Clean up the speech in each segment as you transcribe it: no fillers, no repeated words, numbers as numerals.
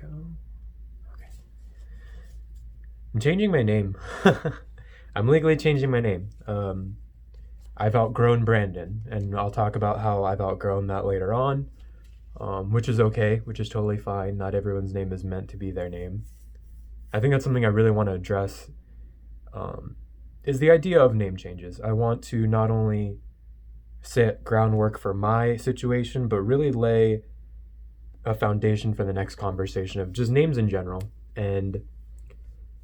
go. Okay. I'm changing my name. I'm legally changing my name. I've outgrown Brandon, and I'll talk about how I've outgrown that later on, which is okay, which is totally fine. Not everyone's name is meant to be their name. I think that's something I really want to address, is the idea of name changes. I want to not only set groundwork for my situation, but really lay a foundation for the next conversation of just names in general and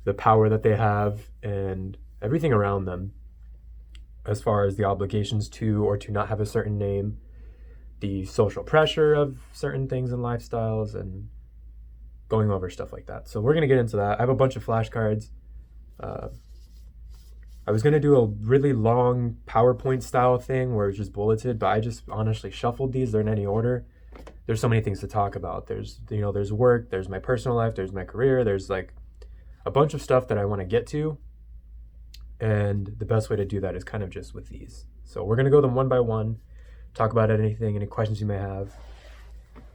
the power that they have and everything around them, as far as the obligations to or to not have a certain name, the social pressure of certain things and lifestyles, and going over stuff like that. So we're going to get into that. I have a bunch of flashcards. I was going to do a really long PowerPoint style thing where it's just bulleted, but I just honestly shuffled these. They're in any order. There's so many things to talk about. There's work, there's my personal life, there's my career, there's like a bunch of stuff that I want to get to. And the best way to do that is kind of just with these. So we're going to go them one by one, talk about anything, any questions you may have.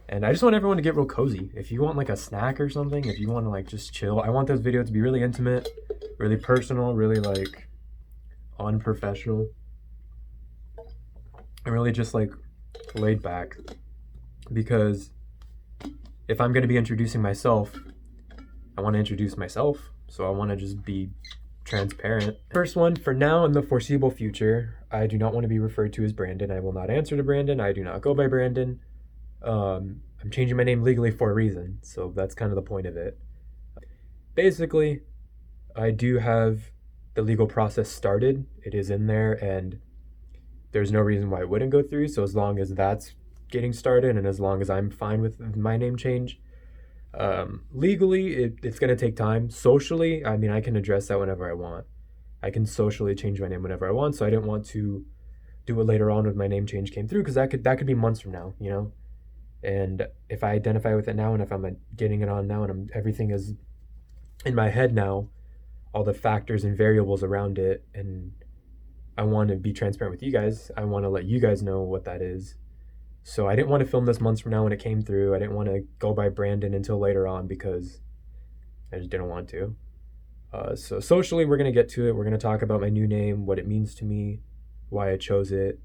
And I just want everyone to get real cozy. If you want like a snack or something, if you want to like just chill, I want this video to be really intimate, really personal, really like unprofessional, and really just like laid back. Because if I'm going to be introducing myself, I want to introduce myself. So I want to just be transparent. First one, for now in the foreseeable future, I do not want to be referred to as Brandon. I will not answer to Brandon. I do not go by Brandon. I'm changing my name legally for a reason, so that's kind of the point of it. Basically, I do have the legal process started. It is in there, and there's no reason why it wouldn't go through. So as long as that's getting started, and as long as I'm fine with my name change, legally, it's going to take time. Socially, I mean, I can address that whenever I want. I can socially change my name whenever I want, so I didn't want to do it later on when my name change came through, because that could be months from now, you know? And if I identify with it now, and if I'm getting it on now, and everything is in my head now, all the factors and variables around it, and I want to be transparent with you guys. I want to let you guys know what that is. So I didn't want to film this months from now when it came through. I didn't want to go by Brandon until later on because I just didn't want to. So socially, we're going to get to it. We're going to talk about my new name, what it means to me, why I chose it,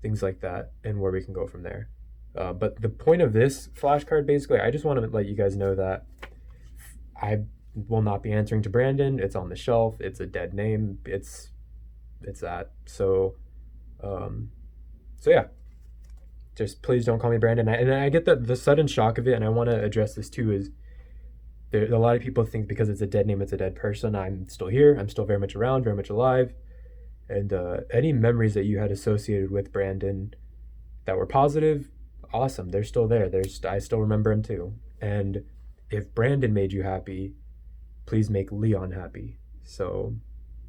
things like that, and where we can go from there. But the point of this flashcard, basically, I just want to let you guys know that I will not be answering to Brandon. It's on the shelf. It's a dead name. It's that. So yeah. Just please don't call me Brandon. And I get the sudden shock of it, and I want to address this too, is there a lot of people think because it's a dead name, it's a dead person. I'm still here. I'm still very much around, very much alive. And any memories that you had associated with Brandon that were positive, awesome. They're still there. I still remember him too. And if Brandon made you happy, please make Leon happy. So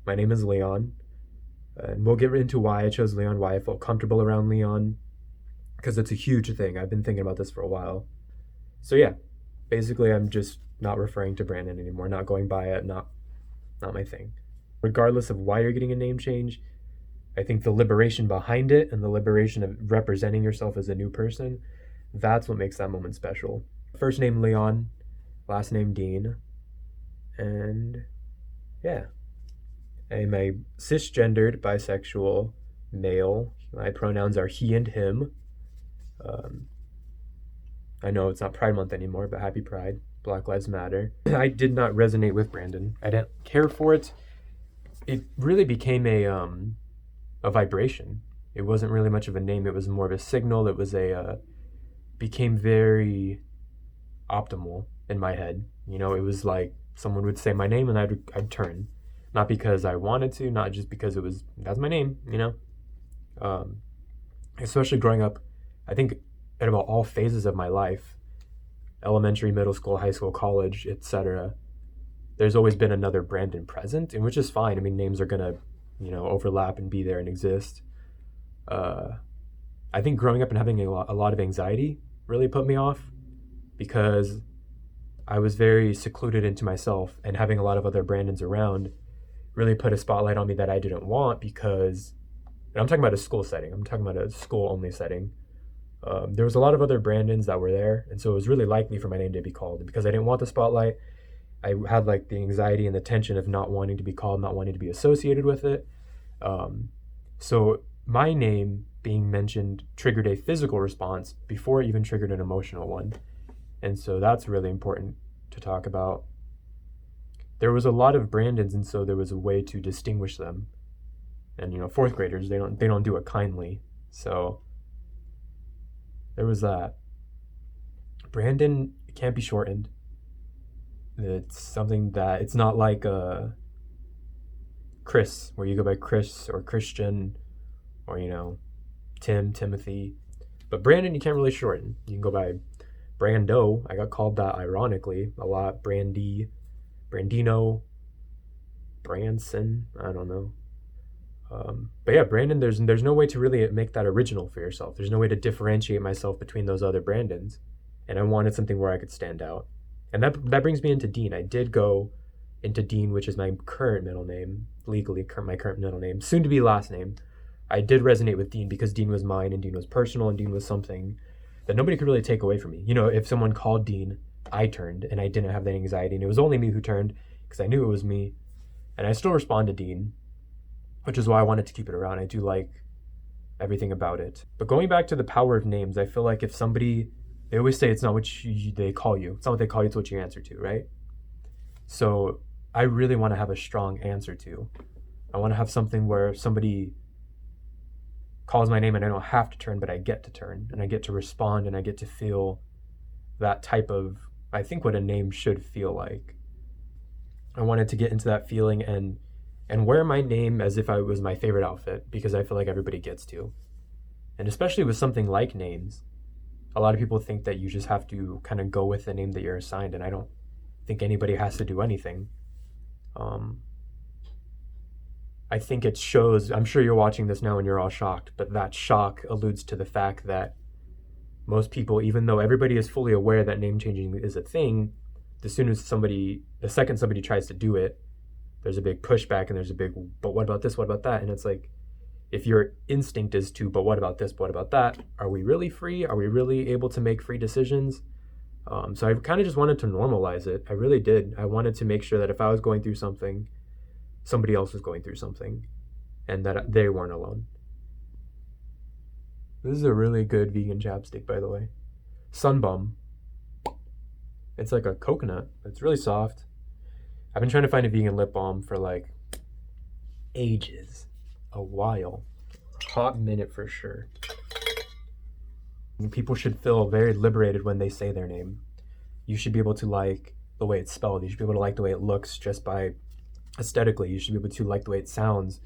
my name is Leon, and we'll get into why I chose Leon, why I felt comfortable around Leon, because it's a huge thing. I've been thinking about this for a while. So yeah, basically I'm just not referring to Brandon anymore, not going by it, not my thing. Regardless of why you're getting a name change, I think the liberation behind it and the liberation of representing yourself as a new person, that's what makes that moment special. First name Leon, last name Dean, and yeah. I'm a cisgendered bisexual male. My pronouns are he and him. I know it's not Pride Month anymore, but happy Pride. Black Lives Matter. I did not resonate with Brandon. I didn't care for it. It really became a vibration. It wasn't really much of a name. It was more of a signal. It was became very optimal in my head. You know, it was like someone would say my name and I'd turn. Not because I wanted to, not just because that's my name, you know? Especially growing up, I think at about all phases of my life, elementary, middle school, high school, college, etc., there's always been another Brandon present, and which is fine. I mean, names are gonna, you know, overlap and be there and exist. I think growing up and having a lot of anxiety really put me off, because I was very secluded into myself, and having a lot of other Brandons around really put a spotlight on me that I didn't want, because, and I'm talking about a school setting. I'm talking about a school only setting. There was a lot of other Brandons that were there, and so it was really likely for my name to be called. And because I didn't want the spotlight, I had like the anxiety and the tension of not wanting to be called, not wanting to be associated with it. So my name being mentioned triggered a physical response before it even triggered an emotional one. And so that's really important to talk about. There was a lot of Brandons, and so there was a way to distinguish them. And fourth graders, they don't do it kindly. So there was that. Brandon can't be shortened. It's something that it's not like Chris, where you go by Chris or Christian or Tim, Timothy. But Brandon you can't really shorten. You can go by Brando. I got called that ironically a lot. Brandy, Brandino, Branson. I don't know. But yeah, Brandon, there's no way to really make that original for yourself. There's no way to differentiate myself between those other Brandons. And I wanted something where I could stand out. And that brings me into Dean. I did go into Dean, which is my current middle name, legally my current middle name, soon to be last name. I did resonate with Dean because Dean was mine and Dean was personal and Dean was something that nobody could really take away from me. If someone called Dean, I turned and I didn't have that anxiety, and it was only me who turned because I knew it was me. And I still respond to Dean, which is why I wanted to keep it around. I do like everything about it. But going back to the power of names, I feel like if somebody, they always say it's not what they call you. It's not what they call you, it's what you answer to, right? So I really want to have a strong answer to. I want to have something where somebody calls my name and I don't have to turn, but I get to turn and I get to respond and I get to feel that type of, I think, what a name should feel like. I wanted to get into that feeling and wear my name as if it was my favorite outfit, because I feel like everybody gets to. And especially with something like names, a lot of people think that you just have to kind of go with the name that you're assigned, and I don't think anybody has to do anything. I think it shows, I'm sure you're watching this now and you're all shocked, but that shock alludes to the fact that most people, even though everybody is fully aware that name changing is a thing, the second somebody tries to do it, there's a big pushback and there's a big, but what about this, what about that? And it's like, if your instinct is to, but what about this, what about that? Are we really free? Are we really able to make free decisions? So I kind of just wanted to normalize it. I really did. I wanted to make sure that if I was going through something, somebody else was going through something and that they weren't alone. This is a really good vegan chapstick, by the way. Sunbum. It's like a coconut. It's really soft. I've been trying to find a vegan lip balm for like ages. A while. Hot minute for sure. And people should feel very liberated when they say their name. You should be able to like the way it's spelled. You should be able to like the way it looks just by aesthetically. You should be able to like the way it sounds,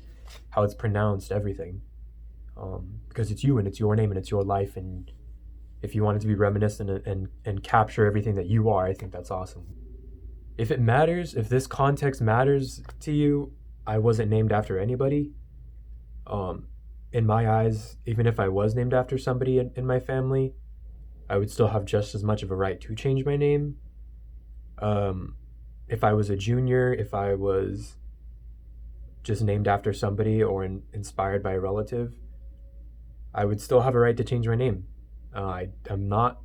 how it's pronounced, everything. Because it's you and it's your name and it's your life, and if you want it to be reminiscent and capture everything that you are, I think that's awesome. If it matters, if this context matters to you, I wasn't named after anybody. In my eyes, even if I was named after somebody in my family, I would still have just as much of a right to change my name. If I was a junior, if I was just named after somebody or inspired by a relative, I would still have a right to change my name. I'm not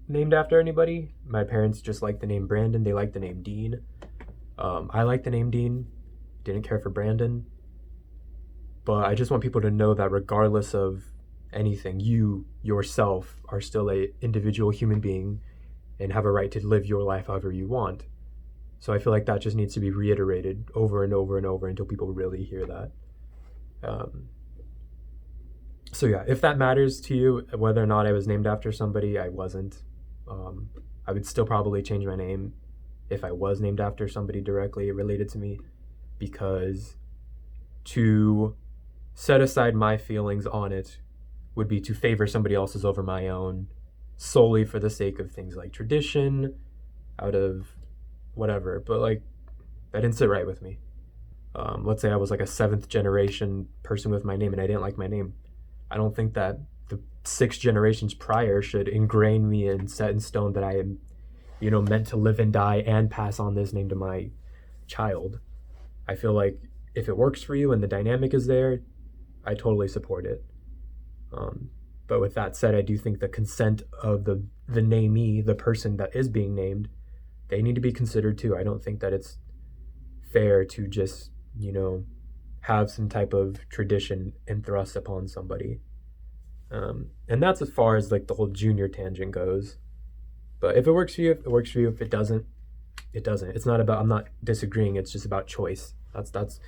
named after anybody. My parents just like the name Brandon. They like the name Dean. I like the name Dean. Didn't care for Brandon. But I just want people to know that regardless of anything, you yourself are still an individual human being and have a right to live your life however you want. So I feel like that just needs to be reiterated over and over and over until people really hear that. So yeah, if that matters to you, whether or not I was named after somebody, I wasn't. I would still probably change my name if I was named after somebody directly related to me, because to set aside my feelings on it would be to favor somebody else's over my own solely for the sake of things like tradition, out of whatever. But like, that didn't sit right with me. Let's say I was like a 7th generation person with my name and I didn't like my name. I don't think that the 6 generations prior should ingrain me and set in stone that I am, meant to live and die and pass on this name to my child. I feel like if it works for you and the dynamic is there, I totally support it. But with that said, I do think the consent of the namee, the person that is being named, they need to be considered too. I don't think that it's fair to just, have some type of tradition and thrust upon somebody. And that's as far as like the whole junior tangent goes. But if it works for you, it works for you. If it doesn't, it doesn't. It's not about, I'm not disagreeing. It's just about choice. That's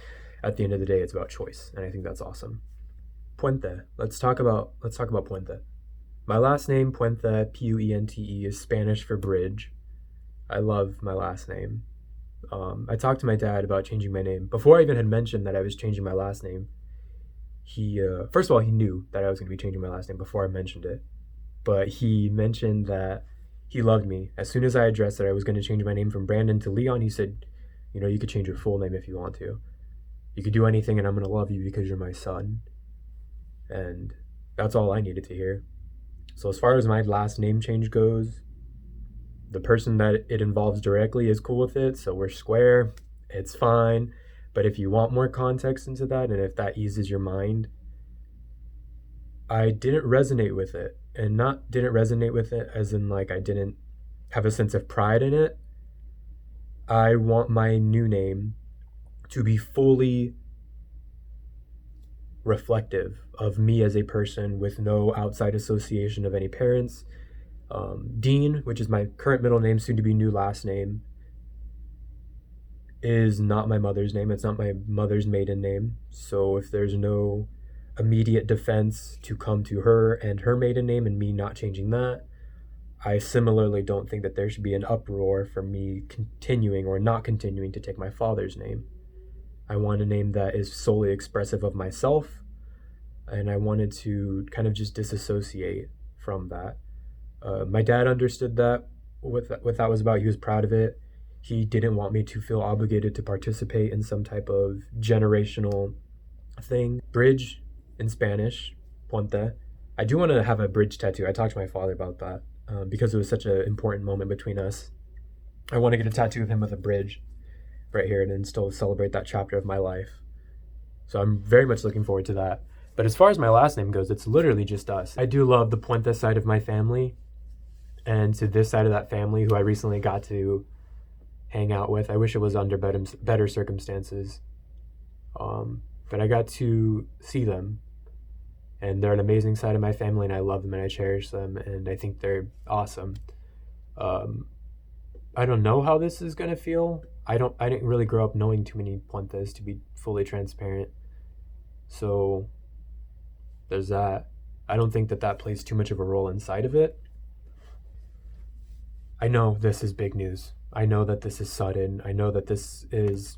at the end of the day, it's about choice. And I think that's awesome. Puente. Let's talk about Puente. My last name, Puente, Puente, is Spanish for bridge. I love my last name. I talked to my dad about changing my name. Before I even had mentioned that I was changing my last name, he, first of all, he knew that I was going to be changing my last name before I mentioned it. But he mentioned that he loved me. As soon as I addressed that I was going to change my name from Brandon to Leon, he said, you could change your full name if you want to. You could do anything and I'm going to love you because you're my son. And that's all I needed to hear. So as far as my last name change goes, the person that it involves directly is cool with it, so we're square. It's fine. But if you want more context into that, and if that eases your mind, I didn't resonate with it. And not didn't resonate with it as in like I didn't have a sense of pride in it. I want my new name to be fully reflective of me as a person with no outside association of any parents. Dean, which is my current middle name, soon to be new last name, is not my mother's name. It's not my mother's maiden name. So if there's no immediate defense to come to her and her maiden name and me not changing that, I similarly don't think that there should be an uproar for me continuing or not continuing to take my father's name. I want a name that is solely expressive of myself, and I wanted to kind of just disassociate from that. My dad understood that, what that was about. He was proud of it. He didn't want me to feel obligated to participate in some type of generational thing. Bridge in Spanish, puente. I do want to have a bridge tattoo. I talked to my father about that because it was such an important moment between us. I want to get a tattoo of him with a bridge right here and then still celebrate that chapter of my life. So I'm very much looking forward to that. But as far as my last name goes, it's literally just us. I do love the Puente side of my family. And to this side of that family, who I recently got to hang out with, I wish it was under better circumstances. But I got to see them. And they're an amazing side of my family, and I love them and I cherish them. And I think they're awesome. I don't know how this is going to feel. I didn't really grow up knowing too many Puentes, to be fully transparent. So there's that. I don't think that plays too much of a role inside of it. I know this is big news. I know that this is sudden. I know that this is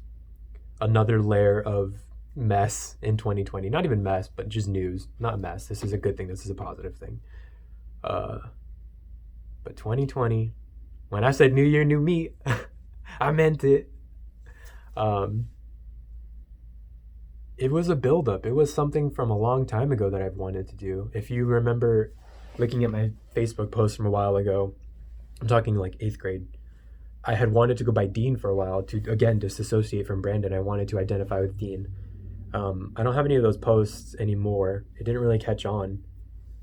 another layer of mess in 2020. Not even mess, but just news. Not mess. This is a good thing. This is a positive thing. But 2020, when I said new year, new me, I meant it. It was a buildup. It was something from a long time ago that I've wanted to do. If you remember looking at my Facebook post from a while ago, I'm talking like 8th grade, I had wanted to go by Dean for a while to, again, disassociate from Brandon. I wanted to identify with Dean. I don't have any of those posts anymore. It didn't really catch on,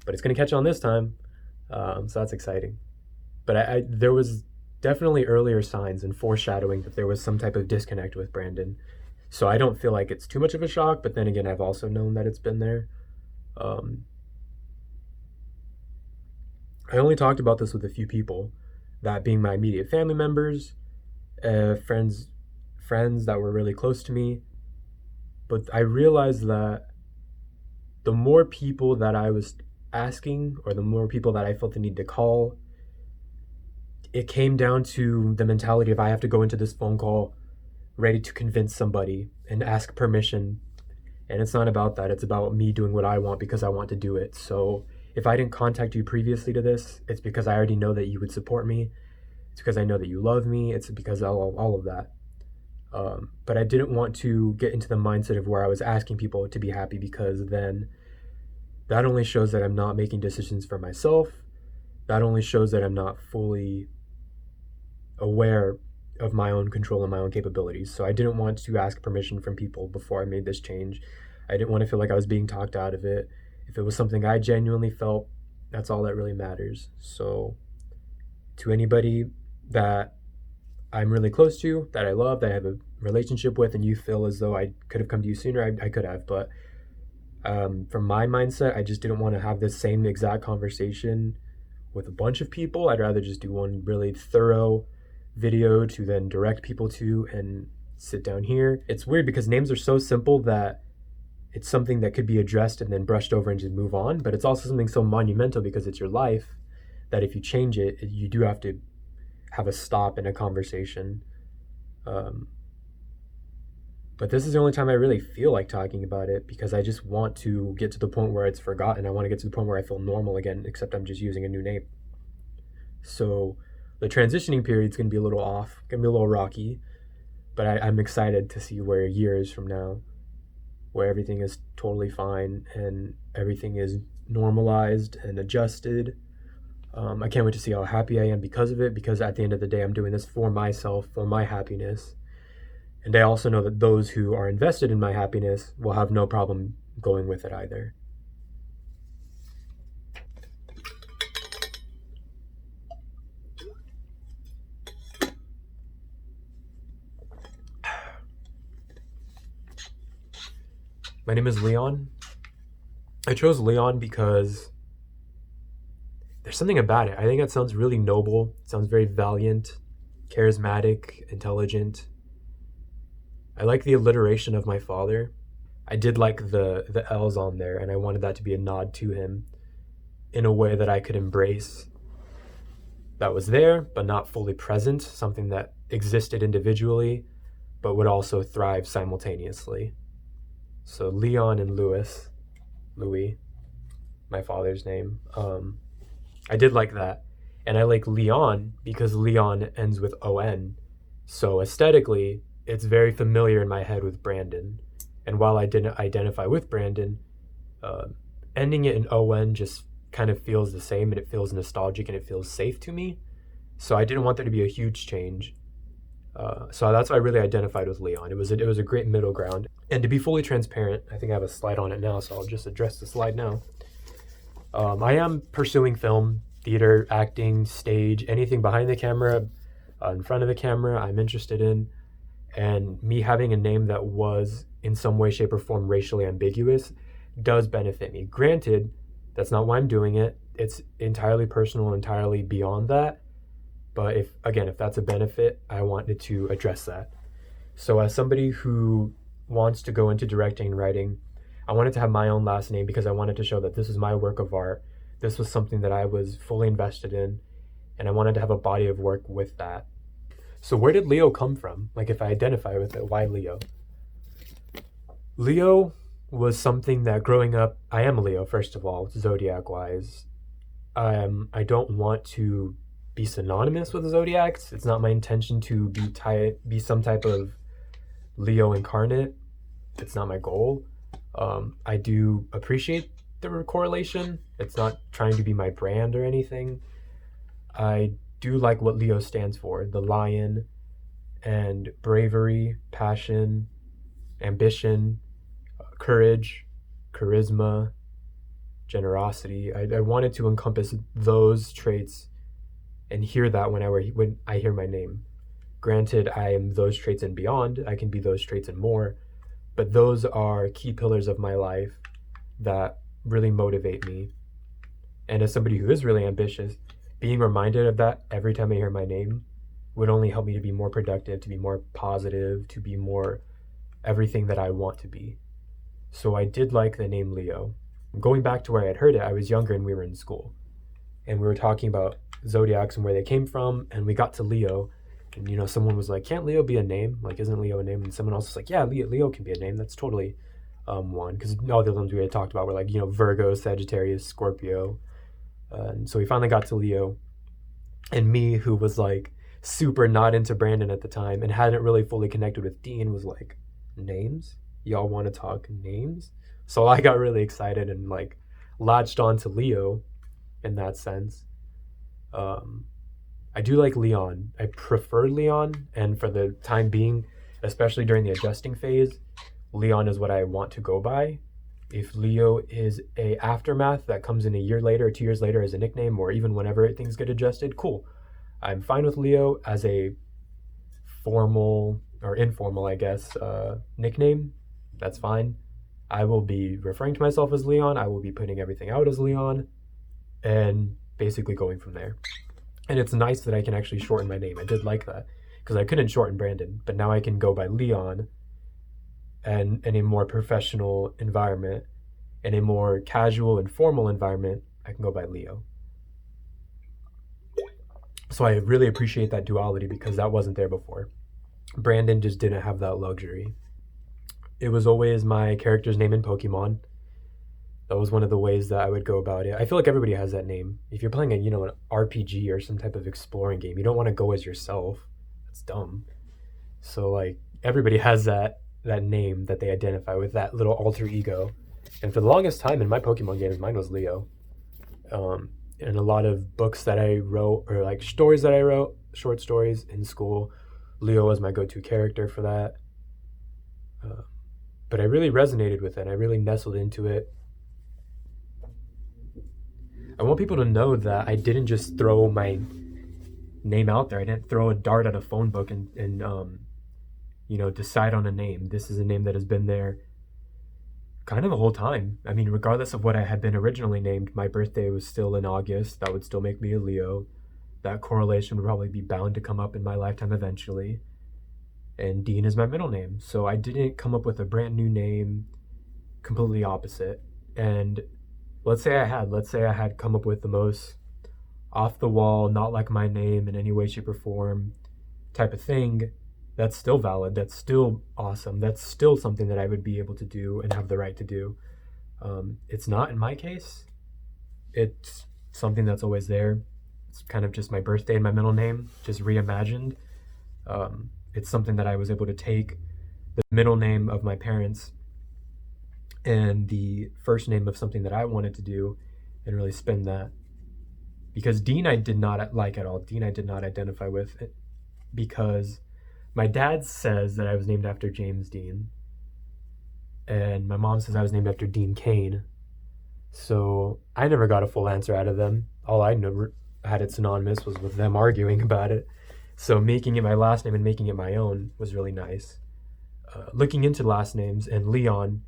but it's going to catch on this time. So that's exciting. But there was definitely earlier signs and foreshadowing that there was some type of disconnect with Brandon. So I don't feel like it's too much of a shock, but then again, I've also known that it's been there. I only talked about this with a few people, that being my immediate family members, friends that were really close to me. But I realized that the more people that I was asking, or the more people that I felt the need to call, it came down to the mentality of I have to go into this phone call ready to convince somebody and ask permission. And it's not about that. It's about me doing what I want because I want to do it. So if I didn't contact you previously to this, it's because I already know that you would support me. It's because I know that you love me. It's because all of that. But I didn't want to get into the mindset of where I was asking people to be happy, because then that only shows that I'm not making decisions for myself. That only shows that I'm not fully aware of my own control and my own capabilities. So I didn't want to ask permission from people before I made this change. I didn't want to feel like I was being talked out of it. If it was something I genuinely felt, that's all that really matters. So, to anybody that I'm really close to, that I love, that I have a relationship with, and you feel as though I could have come to you sooner, I could have. But from my mindset, I just didn't want to have the same exact conversation with a bunch of people. I'd rather just do one really thorough video to then direct people to and sit down here. It's weird because names are so simple that it's something that could be addressed and then brushed over and just move on. But it's also something so monumental because it's your life that if you change it, you do have to have a stop in a conversation. But this is the only time I really feel like talking about it because I just want to get to the point where it's forgotten. I want to get to the point where I feel normal again, except I'm just using a new name. So the transitioning period is going to be a little off, going to be a little rocky, but I'm excited to see where years from now, where everything is totally fine and everything is normalized and adjusted. I can't wait to see how happy I am because of it, because at the end of the day, I'm doing this for myself, for my happiness. And I also know that those who are invested in my happiness will have no problem going with it either. My name is Leon. I chose Leon because there's something about it. I think it sounds really noble. It sounds very valiant, charismatic, intelligent. I like the alliteration of my father. I did like the L's on there, and I wanted that to be a nod to him in a way that I could embrace that was there, but not fully present, something that existed individually, but would also thrive simultaneously. So Leon and Louis, my father's name. I did like that. And I like Leon because Leon ends with O-N. So aesthetically, it's very familiar in my head with Brandon. And while I didn't identify with Brandon, ending it in O-N just kind of feels the same, and it feels nostalgic and it feels safe to me. So I didn't want there to be a huge change. So that's why I really identified with Leon. It was a great middle ground. And to be fully transparent, I think I have a slide on it now, so I'll just address the slide now. I am pursuing film, theater, acting, stage, anything behind the camera, in front of the camera, I'm interested in. And me having a name that was in some way, shape, or form racially ambiguous does benefit me. Granted, that's not why I'm doing it. It's entirely personal, entirely beyond that. But if that's a benefit, I wanted to address that. So as somebody who wants to go into directing and writing, I wanted to have my own last name because I wanted to show that this is my work of art. This was something that I was fully invested in, and I wanted to have a body of work with that. So where did Leo come from? Like, if I identify with it, why Leo? Leo was something that growing up, I am a Leo, first of all, zodiac-wise. I don't want to be synonymous with the zodiacs. It's not my intention to be some type of Leo incarnate. It's not my goal. I do appreciate the correlation. It's not trying to be my brand or anything. I do like what Leo stands for, the lion, and bravery, passion, ambition, courage, charisma, generosity. I wanted to encompass those traits and hear that when I hear my name. Granted, I am those traits and beyond. I can be those traits and more, but those are key pillars of my life that really motivate me. And as somebody who is really ambitious, being reminded of that every time I hear my name would only help me to be more productive, to be more positive, to be more everything that I want to be. So I did like the name Leo. Going back to where I had heard it, I was younger and we were in school. And we were talking about zodiacs and where they came from, and we got to Leo. And, someone was like, can't Leo be a name? Like, isn't Leo a name? And someone else was like, yeah, Leo can be a name. That's totally one. Because all the other ones we had talked about were like, Virgo, Sagittarius, Scorpio. And so we finally got to Leo. And me, who was like super not into Brandon at the time and hadn't really fully connected with Dean, was like, names? Y'all want to talk names? So I got really excited and like latched on to Leo in that sense. I do like Leon. I prefer Leon, and for the time being, especially during the adjusting phase, Leon is what I want to go by. If Leo is a aftermath that comes in a year later or 2 years later as a nickname, or even whenever things get adjusted, cool. I'm fine with Leo as a formal or informal, I guess, nickname. That's fine. I will be referring to myself as Leon. I will be putting everything out as Leon and basically going from there. And it's nice that I can actually shorten my name. I did like that because I couldn't shorten Brandon, but now I can go by Leon. And in a more professional environment, in a more casual and formal environment, I can go by Leo. So I really appreciate that duality because that wasn't there before. Brandon just didn't have that luxury. It was always my character's name in Pokemon. That was one of the ways that I would go about it. I feel like everybody has that name. If you're playing an RPG or some type of exploring game, you don't want to go as yourself. That's dumb. So like everybody has that name that they identify with, that little alter ego. And for the longest time in my Pokemon games, mine was Leo. In a lot of books that I wrote, or like stories that I wrote, short stories in school, Leo was my go-to character for that. But I really resonated with it. I really nestled into it. I want people to know that I didn't just throw my name out there. I didn't throw a dart at a phone book and decide on a name. This is a name that has been there kind of the whole time. I mean, regardless of what I had been originally named, my birthday was still in August. That would still make me a Leo. That correlation would probably be bound to come up in my lifetime eventually. And Dean is my middle name. So I didn't come up with a brand new name, completely opposite. And let's say I had come up with the most off the wall, not like my name in any way, shape, or form type of thing. That's still valid. That's still awesome. That's still something that I would be able to do and have the right to do. It's not in my case. It's something that's always there. It's kind of just my birthday and my middle name, just reimagined. It's something that I was able to take the middle name of my parents and the first name of something that I wanted to do and really spin that. Because Dean I did not like at all. Dean I did not identify with it because my dad says that I was named after James Dean. And my mom says I was named after Dean Cain. So I never got a full answer out of them. All I never had it synonymous was with them arguing about it. So making it my last name and making it my own was really nice. Looking into last names, and Leon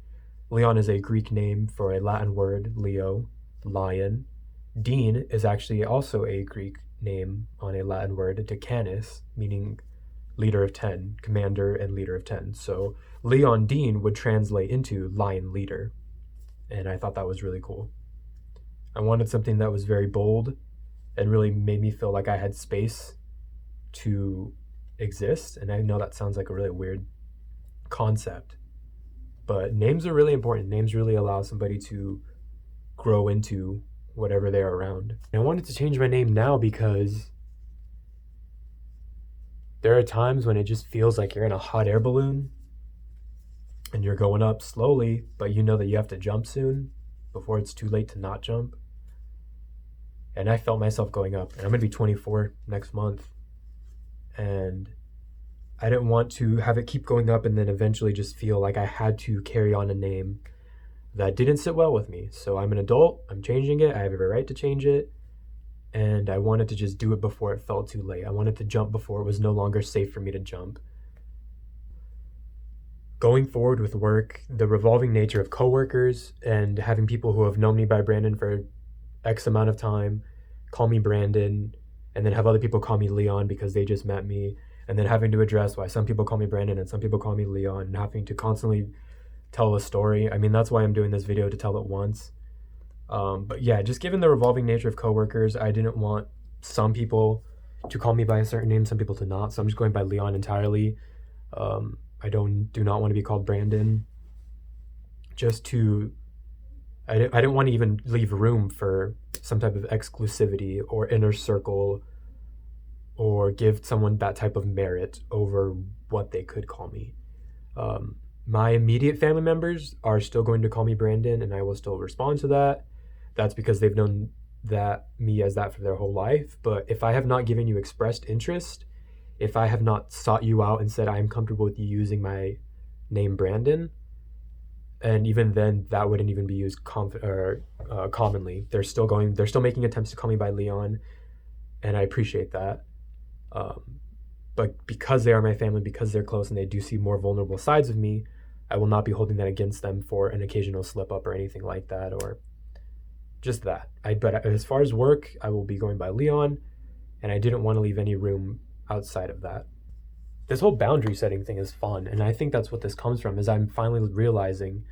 is a Greek name for a Latin word, Leo, lion. Dean is actually also a Greek name on a Latin word, Decanus, meaning leader of 10, commander and leader of 10. So Leon Dean would translate into lion leader. And I thought that was really cool. I wanted something that was very bold and really made me feel like I had space to exist. And I know that sounds like a really weird concept, but names are really important. Names really allow somebody to grow into whatever they're around. And I wanted to change my name now because there are times when it just feels like you're in a hot air balloon and you're going up slowly, but you know that you have to jump soon before it's too late to not jump. And I felt myself going up, and I'm going to be 24 next month. And I didn't want to have it keep going up and then eventually just feel like I had to carry on a name that didn't sit well with me. So I'm an adult, I'm changing it, I have every right to change it. And I wanted to just do it before it felt too late. I wanted to jump before it was no longer safe for me to jump. Going forward with work, the revolving nature of coworkers and having people who have known me by Brandon for X amount of time call me Brandon, and then have other people call me Leon because they just met me, and then having to address why some people call me Brandon and some people call me Leon, and having to constantly tell a story. I mean, that's why I'm doing this video, to tell it once. But yeah, just given the revolving nature of coworkers, I didn't want some people to call me by a certain name, some people to not. So I'm just going by Leon entirely. I do not want to be called Brandon. I didn't want to even leave room for some type of exclusivity or inner circle, or give someone that type of merit over what they could call me. My immediate family members are still going to call me Brandon, and I will still respond to that. That's because they've known me as that for their whole life. But if I have not given you expressed interest, if I have not sought you out and said I'm comfortable with you using my name Brandon, And even then, that wouldn't even be used commonly. They're still making attempts to call me by Leon, and I appreciate that. Um, but because they are my family, because they're close, and they do see more vulnerable sides of me, I will not be holding that against them for an occasional slip up or anything like that, or just that. But as far as work, I will be going by Leon, and I didn't want to leave any room outside of that. This whole boundary setting thing is fun, and I think that's what this comes from. Is I'm finally realizing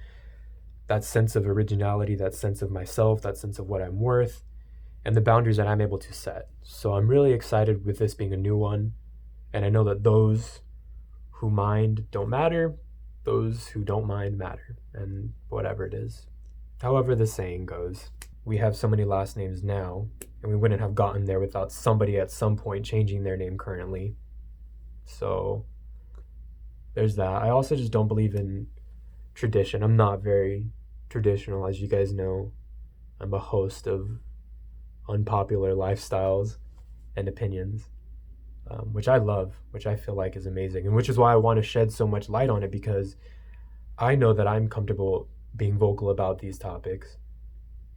that sense of originality, that sense of myself, that sense of what I'm worth, and the boundaries that I'm able to set. So I'm really excited with this being a new one, and I know that those who mind don't matter, those who don't mind matter, and whatever it is. However the saying goes, we have so many last names now, and we wouldn't have gotten there without somebody at some point changing their name currently. So there's that. I also just don't believe in tradition. I'm not very traditional, as you guys know. I'm a host of unpopular lifestyles and opinions, which I love, which I feel like is amazing, and which is why I want to shed so much light on it, because I know that I'm comfortable being vocal about these topics.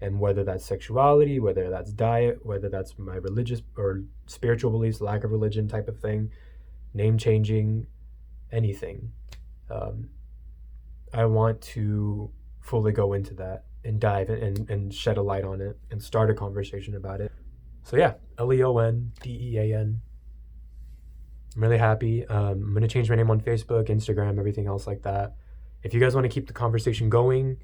And whether that's sexuality, whether that's diet, whether that's my religious or spiritual beliefs, lack of religion type of thing, name changing, anything. I want to fully go into that and dive and shed a light on it and start a conversation about it. So yeah, LeonDean. I'm really happy. I'm going to change my name on Facebook, Instagram, everything else like that. If you guys want to keep the conversation going,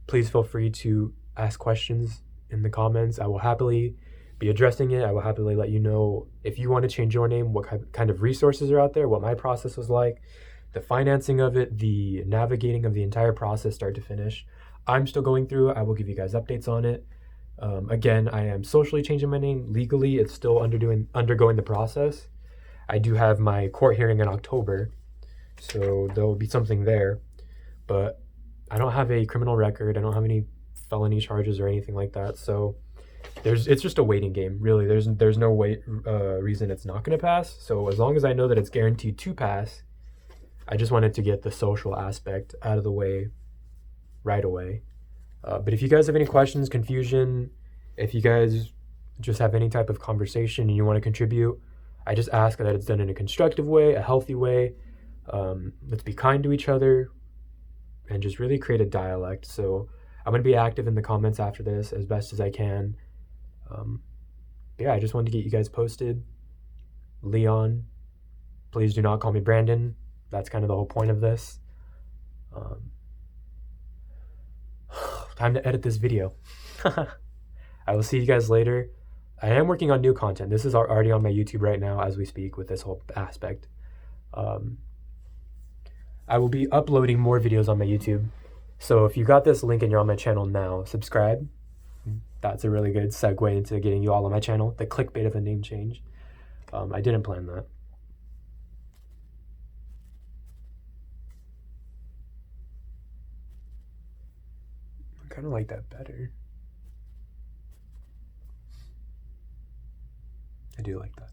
please feel free to ask questions in the comments. I will happily be addressing it. I will happily let you know if you want to change your name, what kind of resources are out there, what my process was like, the financing of it, the navigating of the entire process, start to finish. I'm still going through it. I will give you guys updates on it. Again, I am socially changing my name. Legally, it's still undergoing the process. I do have my court hearing in October, so there will be something there. But I don't have a criminal record. I don't have any felony charges or anything like that. So it's just a waiting game, really. There's no reason it's not going to pass. So as long as I know that it's guaranteed to pass, I just wanted to get the social aspect out of the way right away. But if you guys have any questions, confusion, if you guys just have any type of conversation and you want to contribute, I just ask that it's done in a constructive way, a healthy way. Let's be kind to each other and just really create a dialect. So I'm going to be active in the comments after this as best as I can. Yeah, I just wanted to get you guys posted. Leon, please do not call me Brandon. That's kind of the whole point of this. Time to edit this video. I will see you guys later. I am working on new content. This is already on my YouTube right now as we speak with this whole aspect. I will be uploading more videos on my YouTube. So if you got this link and you're on my channel now, subscribe. That's a really good segue into getting you all on my channel. The clickbait of a name change. I didn't plan that. I kind of like that better. I do like that.